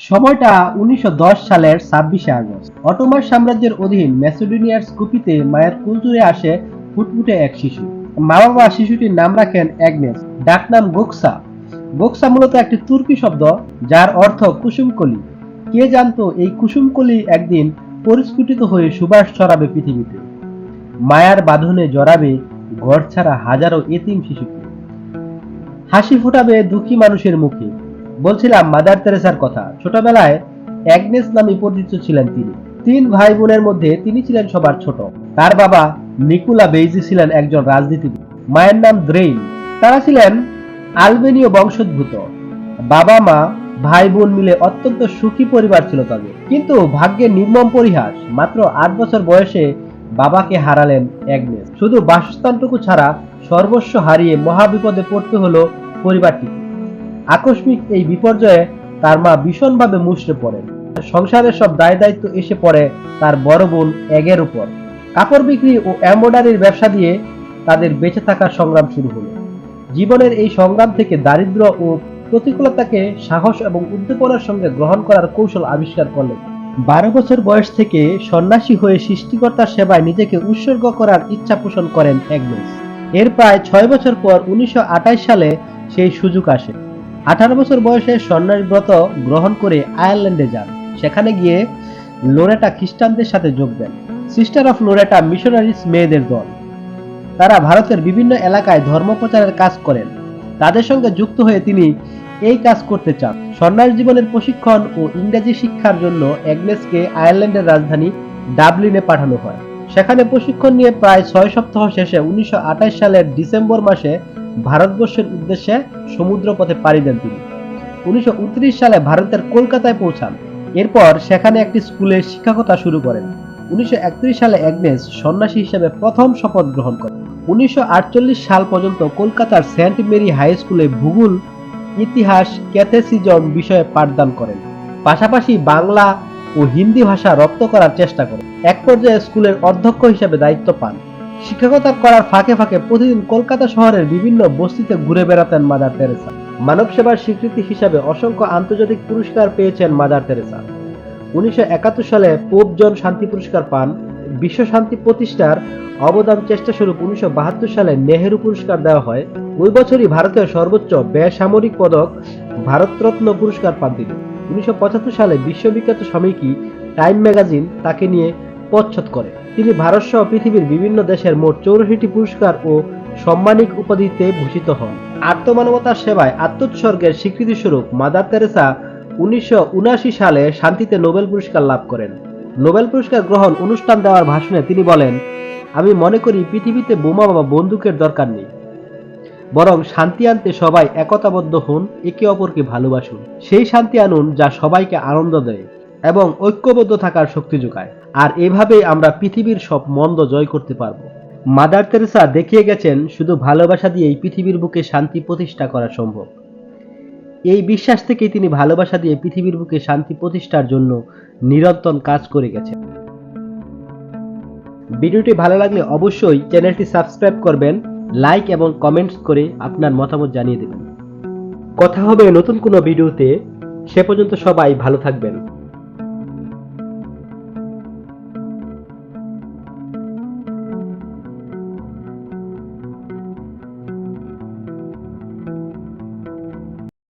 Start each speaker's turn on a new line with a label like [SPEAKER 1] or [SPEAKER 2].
[SPEAKER 1] সময়টা ১৯১০ সালের ২৬শে আগস্ট। অটোমান সাম্রাজ্যের অধীন ম্যাসেডোনিয়ার স্কুপিতে মায়ের কুল জুড়ে আসে ফুটফুটে এক শিশু। মা-বাবা শিশুটির নাম রাখেন অ্যাগনেস, ডাকনাম গোক্সা। গোক্সা মূলত একটি তুর্কি শব্দ যার অর্থ কুসুমকলি। কে জানতো এই কুসুমকলি একদিন পরিস্ফুটিত হয়ে সুবাস ছড়াবে পৃথিবীতে, মায়ার বাঁধনে জড়াবে ঘর ছাড়া হাজারো এতিম শিশুকে, হাসি ফোটাবে দুঃখী মানুষের মুখে। বলছিলাম মাদার তেরেসার কথা। ছোটবেলায় অ্যাগনেস নামে পরিচিত ছিলেন তিনি। ৩ ভাই বোনের মধ্যে তিনি ছিলেন সবার ছোট। তার বাবা নিকোলা বেইজি ছিলেন একজন রাজনীতিবিদ, মায়ের নাম দ্রেইন। তারা ছিলেন আলবেনীয় বংশোদ্ভূত। বাবা মা ভাই বোন মিলে অত্যন্ত সুখী পরিবার ছিল তাদের। কিন্তু ভাগ্যের নির্মম পরিহাস, মাত্র ৮ বছর বয়সে বাবাকে হারালেন অ্যাগনেস। শুধু বাসস্থানটুকু ছাড়া সর্বস্ব হারিয়ে মহাবিপদে পড়তে হলো পরিবারটিকে। আকস্মিক এই বিপর্যয়ে তার মা ভীষণভাবে মুষড়ে পড়েন। সংসারের সব দায় দায়িত্ব এসে পড়ে তার বড় বোন অ্যাগের উপর। কাপড় বিক্রি ও এমব্রয়ডারির ব্যবসা দিয়ে তাদের বেঁচে থাকার সংগ্রাম শুরু হলো। জীবনের এই সংগ্রাম থেকে দারিদ্র্য ও প্রতিকূলতাকে সাহস এবং উদ্দীপনার সঙ্গে গ্রহণ করার কৌশল আবিষ্কার করলেন। ১২ বছর বয়স থেকে সন্ন্যাসী হয়ে সৃষ্টিকর্তার সেবায় নিজেকে উৎসর্গ করার ইচ্ছা পোষণ করেন অ্যাগনেস। এর প্রায় ৬ বছর পর ১৯২৮ সালে সেই সুযোগ আসে। ১৮ বছর বয়সে সন্ন্যাস ব্রত গ্রহণ করে আয়ারল্যান্ডে যান। সেখানে গিয়ে লোরেটা খ্রিস্টানদের সাথে যোগ দেন। সিস্টার অফ লোরেটা মিশনারিজ মেয়েদের দল। তারা ভারতের বিভিন্ন এলাকায় ধর্ম প্রচারের কাজ করেন। তাদের সঙ্গে যুক্ত হয়ে তিনি এই কাজ করতে চান। সন্ন্যাস জীবনের প্রশিক্ষণ ও ইংরেজি শিক্ষার জন্য অ্যাগনেসকে আয়ারল্যান্ডের রাজধানী ডাবলিনে পাঠানো হয়। সেখানে প্রশিক্ষণ নিয়ে প্রায় ৬ সপ্তাহ শেষে ১৯২৮ সালের ডিসেম্বর মাসে ভারতবর্ষের উদ্দেশ্যে সমুদ্রপথে পাড়ি দেন তিনি। ১৯২৯ সালে ভারতের কলকাতায় পৌঁছান। এরপর সেখানে একটি স্কুলে শিক্ষকতা শুরু করেন। ১৯৩১ সালে অ্যাগনেস সন্ন্যাসী হিসেবে প্রথম শপথ গ্রহণ করেন। ১৯৪৮ সাল পর্যন্ত কলকাতার সেন্ট মেরি হাই স্কুলে ভূগোল, ইতিহাস, ক্যাথেসিজম বিষয়ে পাঠদান করেন। পাশাপাশি বাংলা ও হিন্দি ভাষা রপ্ত করার চেষ্টা করেন। এক পর্যায়ে স্কুলের অধ্যক্ষ হিসেবে দায়িত্ব পান। শিক্ষকতা করার ফাঁকে ফাঁকে প্রতিদিন কলকাতা শহরের বিভিন্ন বস্তিতে ঘুরে বেড়াতেন মাদার তেরেসা। মানব সেবার স্বীকৃতি হিসাবে অসংখ্য আন্তর্জাতিক পুরস্কার পেয়েছেন মাদার তেরেসা। ১৯৭১ সালে পোপ জন শান্তি পুরস্কার পান। বিশ্ব শান্তি প্রতিষ্ঠার অবদান চেষ্টা স্বরূপ ১৯৭২ সালে নেহেরু পুরস্কার দেওয়া হয়। ওই বছরই ভারতের সর্বোচ্চ বেসামরিক পদক ভারতরত্ন পুরস্কার পান তিনি। ১৯৭৫ সালে বিশ্ববিখ্যাত সাময়িকী টাইম ম্যাগাজিন তাকে নিয়ে প্রচ্ছদ করে। তিনি ভারতসহ পৃথিবীর বিভিন্ন দেশের মোট ৮৪টি পুরস্কার ও সম্মানিক উপাধিতে ভূষিত হন। আত্মমানবতার সেবায় আত্মোৎসর্গের স্বীকৃতিস্বরূপ মাদার তেরেসা ১৯৭৯ সালে শান্তিতে নোবেল পুরস্কার লাভ করেন। নোবেল পুরস্কার গ্রহণ অনুষ্ঠান দেওয়ার ভাষণে তিনি বলেন, আমি মনে করি পৃথিবীতে বোমা বা বন্দুকের দরকার নেই, বরং শান্তি আনতে সবাই একতাবদ্ধ হন, একে অপরকে ভালোবাসুন। সেই শান্তি আনুন যা সবাইকে আনন্দ দেয় এবং ঐক্যবদ্ধ থাকার শক্তি যোগায়। আর এভাবেই আমরা পৃথিবীর সব মন্দ জয় করতে পারব। মাদার তেরেসা দেখিয়ে গেছেন শুধু ভালোবাসা দিয়েই পৃথিবীর বুকে শান্তি প্রতিষ্ঠা করা সম্ভব। এই বিশ্বাস থেকেই তিনি ভালোবাসা দিয়ে পৃথিবীর বুকে শান্তি প্রতিষ্ঠার জন্য নিরন্তর কাজ করে গেছেন। ভিডিওটি ভালো লাগলে অবশ্যই চ্যানেলটি সাবস্ক্রাইব করবেন, লাইক এবং কমেন্টস করে আপনার মতামত জানিয়ে দেবেন। কথা হবে নতুন কোনো ভিডিওতে। সে পর্যন্ত সবাই ভালো থাকবেন।